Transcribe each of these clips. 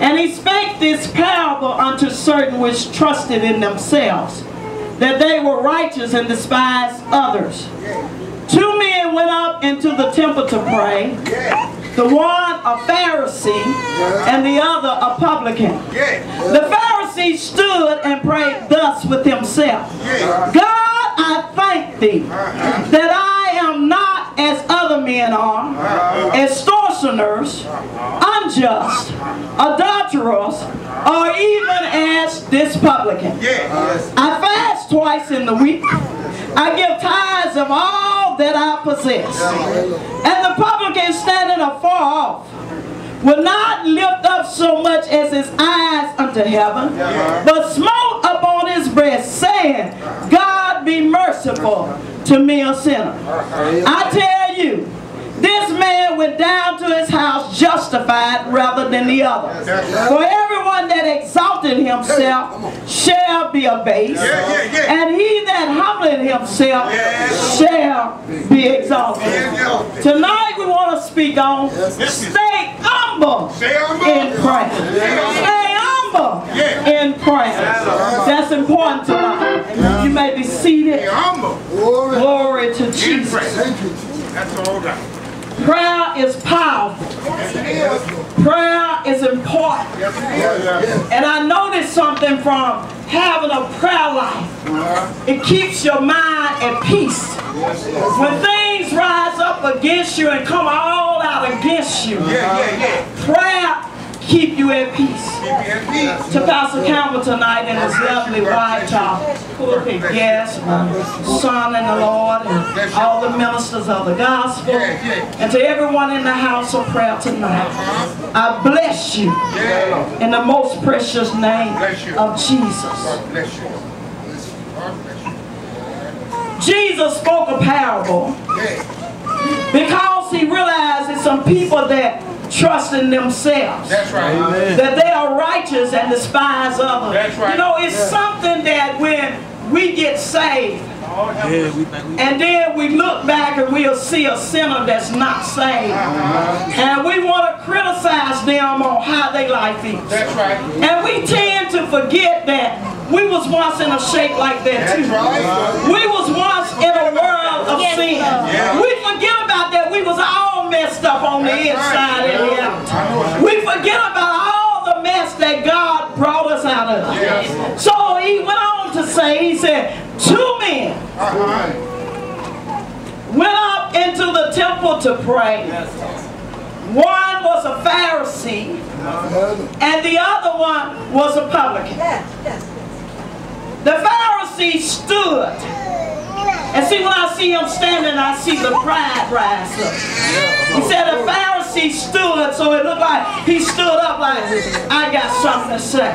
And he spake this parable unto certain which trusted in themselves, that they were righteous and despised others. 2 men went up into the temple to pray, the one a Pharisee and the other a publican. The Pharisee stood and prayed thus with himself, God, I thank thee that I am not as other men are, extortioners, unjust, adulterers, or even as this publican. I fast twice in the week. I give tithes of all that I possess. And the publican standing afar off will not lift up so much as his eyes unto heaven, but smote upon his breast, saying, God be merciful to me a sinner. I tell you, this man went down to his house justified rather than the other. For everyone that exalted himself shall be abased, and he that humbled himself shall be exalted. Tonight we want to speak on stay humble in prayer. Stay humble in prayer. That's important tonight. You may be seated. Glory to Jesus. That's all right. Prayer is powerful. Prayer is important. And I noticed something from having a prayer life. It keeps your mind at peace. When things rise up against you and come all out against you, prayer keep you at peace. To Pastor Campbell tonight and his lovely wife, pulpit guests, son in the Lord, and all the ministers of the gospel, and to everyone in the house of prayer tonight, I bless you in the most precious name of Jesus. Jesus spoke a parable because he realized that some people that trust in themselves. That's right. That they are righteous and despise others. That's right. You know, it's something that when we get saved, and then we look back and we'll see a sinner that's not saved. And we want to criticize them on how their life is. That's right. And we tend to forget that we was once in a shape like that too. We was once in a world of sin. We forget about that. We was all messed up on the inside and the out. We forget about all the mess that God brought us out of. So he went on to say, he said, 2 men went up into the temple to pray. One was a Pharisee and the other one was a publican. The Pharisee stood. And see, when I see him standing, I see the pride rise up. He said the Pharisee stood, so it looked like he stood up like, I got something to say.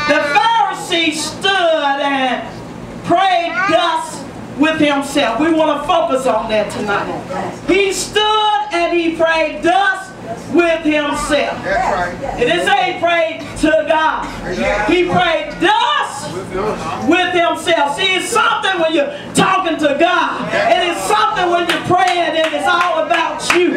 The Pharisee stood and prayed thus with himself. We want to focus on that tonight. He stood and he prayed thus with himself. It didn't say he prayed to God. He prayed thus with himself. See, it's something when you're talking to God. And it's something when you're praying and it's all about you.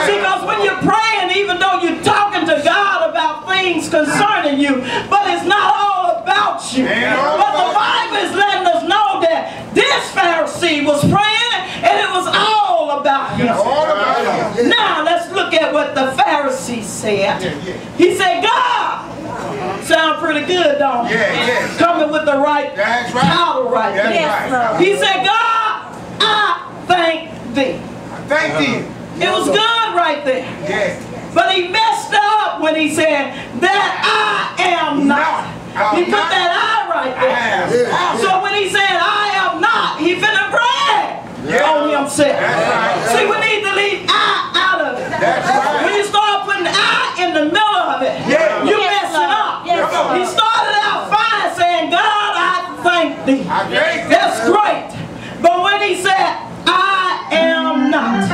See, because when you're praying, even though you're talking to God about things concerning you, but it's not all about you. But the Bible is letting us know that this Pharisee was praying and it was all about him. Now, let's look at what the Pharisee said. He said, God, sound pretty good, don't it? Coming with the right title right there. He said, God, I thank thee. Thank thee. It was good right there. But he messed up when he said that I am not. He put that I right there. So when he said I am not, he finna brag on himself. See, we need to leave I out of it. When you start putting I in the middle of it, you messing up. He started out fine saying, God, I thank thee. That's great. But when he said I am not,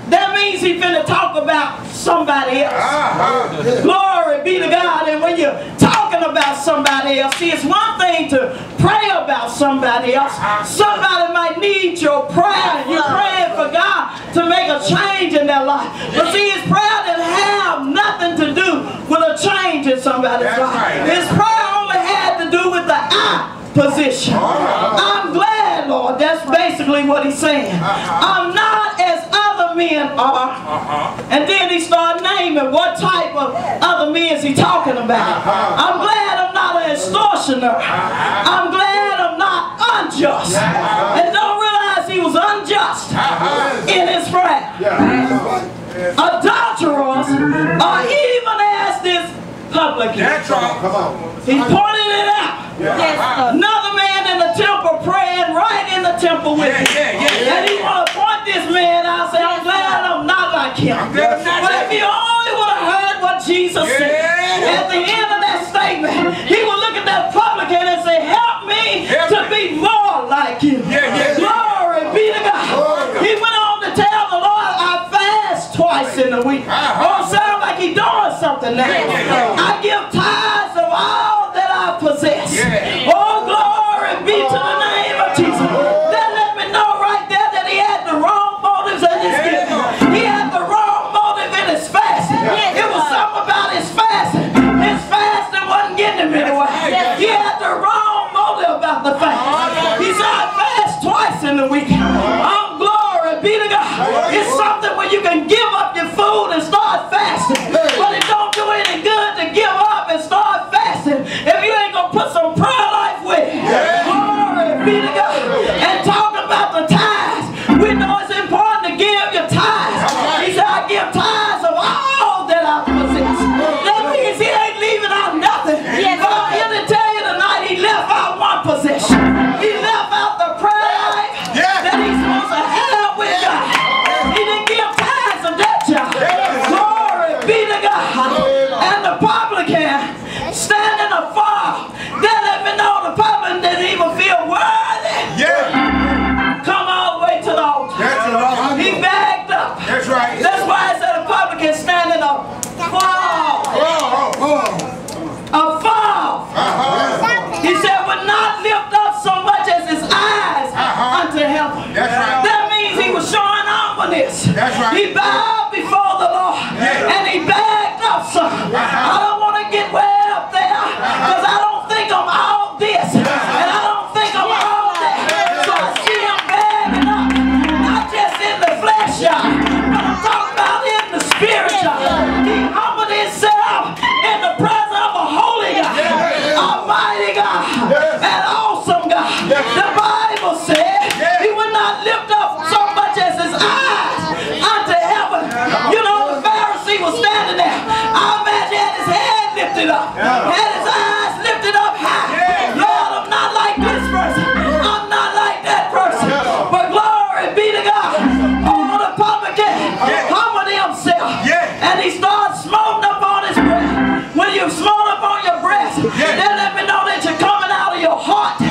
that means he finna talk about somebody else. Glory be to God. And when you're talking about somebody else, see, it's one thing to pray about somebody else. Somebody might need your prayer. You're praying for God to make a change in their life. But see, it's prayer that have not nothing to do with a change in somebody's life. Right. His prayer only had to do with the I position. I'm glad, Lord. That's basically what he's saying. I'm not as other men are. And then he started naming what type of other men is he talking about. I'm glad I'm not an extortioner. I'm glad I'm not unjust. And don't realize he was unjust in his prayer. Adulterers are even as this publican. That's right. Come on. He pointed it out. Another man in the temple praying right in the temple with him. And he want to point this man out and say, I'm glad I'm not like him. But if he only would have heard what Jesus said, at the end of that statement, he would look at that publican and say, help me to be more like you. Glory be to God. He went on to tell the Lord, I fast twice in a week. Oh, sound like he's doing something now. I give tithes of all that I possess. Oh, glory be to the name of Jesus. That let me know right there that he had the wrong motives in his giving. He had the wrong motive in his fasting. It was something about his fasting. His fasting wasn't getting him anywhere. He had the wrong motive about the fast. He said, I fast twice in the week. Oh, glory be to God. It's something where you can give up your food and start fasting. But it don't do any good to give up and start fasting if you ain't going to put some prayer life with it. Glory be to God. And talking about the tithes, we know it's important to give your tithes. He said, I give tithes of all that I possess. That means he ain't leaving out nothing. But I'm here to tell you tonight, he left out one possession. He left out the prayer life that he's supposed to have with God. He didn't give tithes of that job. Glory be to God. And the publican standing afar, they let me know the publican didn't even feel worthy. Come all the way to the altar. He backed up. That's right. That's why I said the publican standing up. Fall. He said, would not lift up so much as his eyes unto heaven. That's right. That means he was showing humbleness. That's right. He bowed before the Lord and he backed up some. I don't want to get way up there because I don't think I'm all this and I don't think I'm all that. So I see him bagging up, not just in the flesh, but I'm talking about in the spirit. He humbled himself in the presence of a holy God, almighty God, and awesome God. The Bible said he would not lift up so much as his eyes unto heaven. You know, the Pharisee was standing there. I imagine he had his head lifted up, had his eyes lifted up high. Lord, I'm not like this person. I'm not like that person. But glory be to God. Oh, the publican humbled himself. And he started smoting up on his breath. When you smote up on your breath, then let me know that you're coming out of your heart.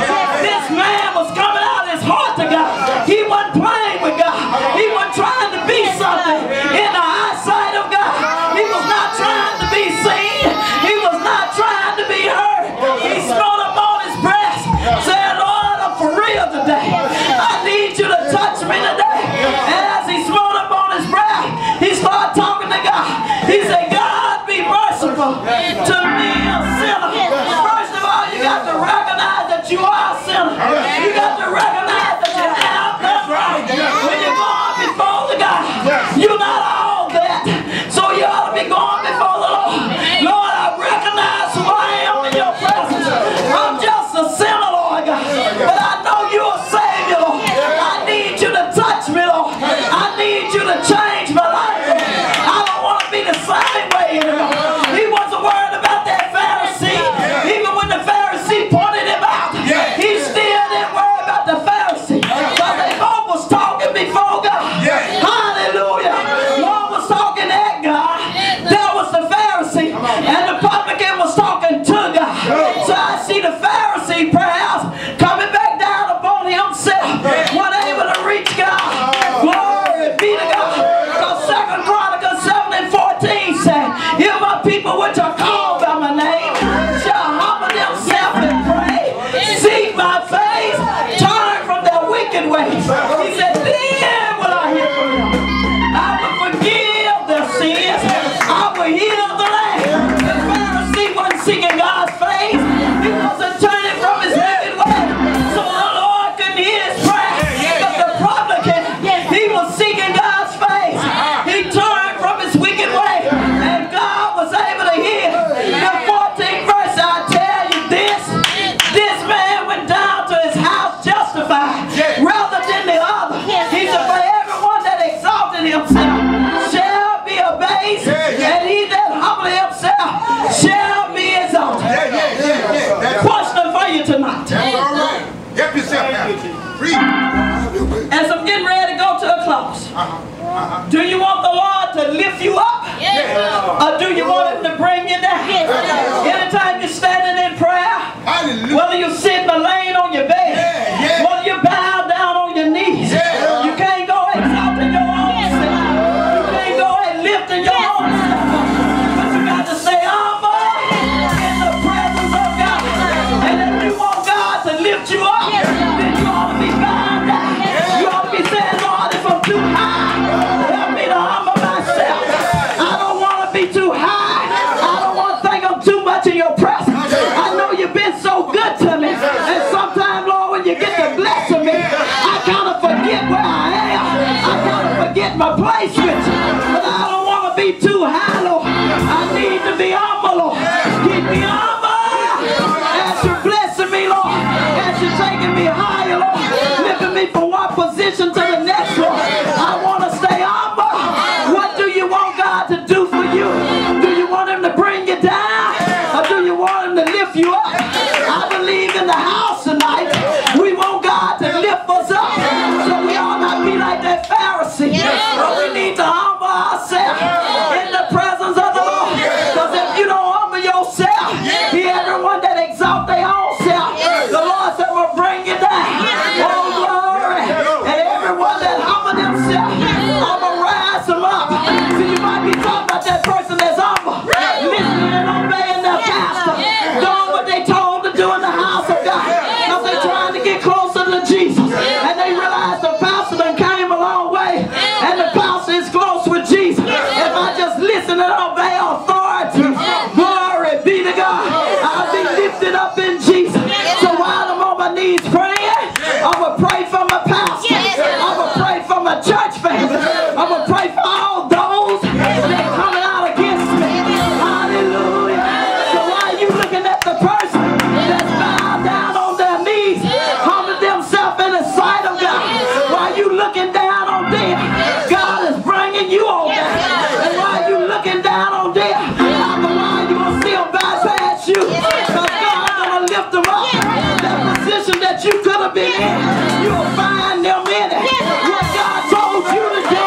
This man was coming out of his heart to God. He wasn't playing with God. He wasn't trying to be something in the eyesight of God. He was not trying to be seen. He was not trying to be heard. He smote up on his breast, saying, Lord, I'm for real today. I need you to touch me today. And as he smote up on his breast, he started talking to God. He said, God, be merciful to me, a sinner. First of all, you got to recognize that you are a sinner. You got to recognize that you have done wrong. When you're going before the God, you're not all that. So you ought to be going before the Lord. Lord, I recognize who I am in your presence. I'm just a sinner, Lord God. But I know you're a Savior, Lord. I need you to touch me, Lord. I need you to change my life, Lord. I don't want to be the same way anymore. He wasn't worried about that Pharisee. Even when the Pharisee pointed him out, he still didn't worry about the Pharisee. But they both was talking before God. Hallelujah. One was talking at God. That was the Pharisee. And the publican was talking to God. So I see the Pharisee perhaps coming back down upon himself. Wasn't able to reach God. Glory be to God. Because 2 Chronicles 7:14 said, if my people which are called by my name shall humble themselves and pray, seek my face, turn from their wicked ways. He said, then will I hear from them. I will forgive their sins. I will heal seeking God's face. He wasn't turning from his wicked way. So the Lord couldn't hear his prayer. But the publican, he was seeking God's face. He turned from his wicked way. And God was able to hear. The 14th verse, I tell you this. This man went down to his house justified rather than the other. He said, for everyone that exalted himself shall be abased, and he that humbled himself shall be exalted. Question for you tonight. All right. Help yourself out. Read. As I'm getting ready to go to a close, do you want the Lord to lift you up? Or do you want him to bring you down? Anytime you're standing in prayer, whether you're sitting or laying on your bed, whether you bow down on your knees, you can't go exalting your own self. You can't go and lifting your own self. But you got to stay humble in the presence of God. And if you want God to lift you up, then you ought to be bowed down. You ought to be saying, Lord, if I'm too high, help me to humble myself. I don't want to be too high. I don't want to think I'm too much in your presence. I know you've been so good to me. And sometimes, Lord, when you get to blessing me, I kind of forget where I am. I kind of forget my place with you. But I don't want to be too high, Lord. I need to be humble, Lord. Keep me humble as you're blessing me, Lord. As you're taking me higher, Lord. Lifting me from one position to the next, Lord. I want to stay humble. What do you want God to do for you? Do you want him to bring you down? Or do you want him to lift you up? I believe in the house tonight. We want God to lift us up. So we ought not be like that Pharisee. But we need to humble ourselves in the presence of the Lord. Because if you don't humble yourself, everyone that exalts their own self, the Lord said, we'll bring you down. Oh, glory. And everyone that humble themselves, I'm going to rise them up. So you might be talking about that person that's humble, listening and obeying their pastor, doing what they told to do in the house of God. Because they're trying to get closer to Jesus. And they realize the pastor done came a long way. And the pastor is close with Jesus. If I just listen and obey authority, glory be to God, I'll be lifted up in Jesus. So while I'm on my knees praying, I'm going to pray for my pastor. I'm going to pray for my church family. I'm going to pray for all those that are coming out against me. Hallelujah. So while you looking at the person that's bowed down on their knees, humble themselves in the sight of God, while you looking down on them, God is bringing you on down. And while you looking down on them, after a while you will see them bypass you. Because God's going to lift them up. That position that you could have been in, you'll find them in it. What God told you to do,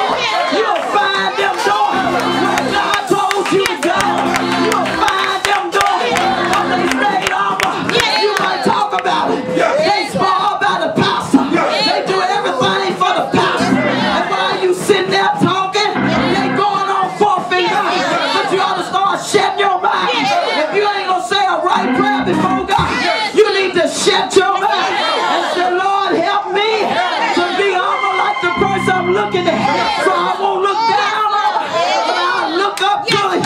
you'll find them doing. What God told you to go, you'll find them doing. But they stayed humble. You might talk about it. They spoil by the pastor. They do everything for the pastor. And while you sitting there talking, they going on forfeit. But you ought to start shutting your mind. If you ain't going to say a right prayer before God, you need to shut your mind and say, Lord, help me to be humble like the person I'm looking at. So I won't look down on it, but I'll look up to it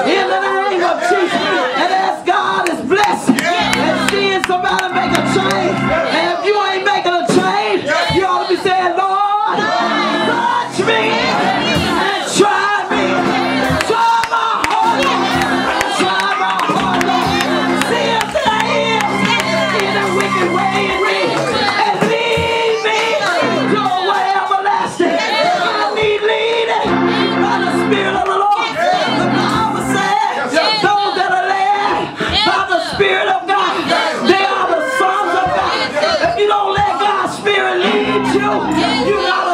in the name of Jesus. And as God is blessing and seeing somebody make a change, and if you ain't making a change, you ought to be saying, Lord, touch me and try me. Try my heart, Lord. Try my heart, Lord. See if there is any wicked way in me, and lead me to a way everlasting. I need leading by the Spirit of the Lord. The Bible says, those that are led by the Spirit of God, they are the sons of God. If you don't let God's Spirit lead you, you got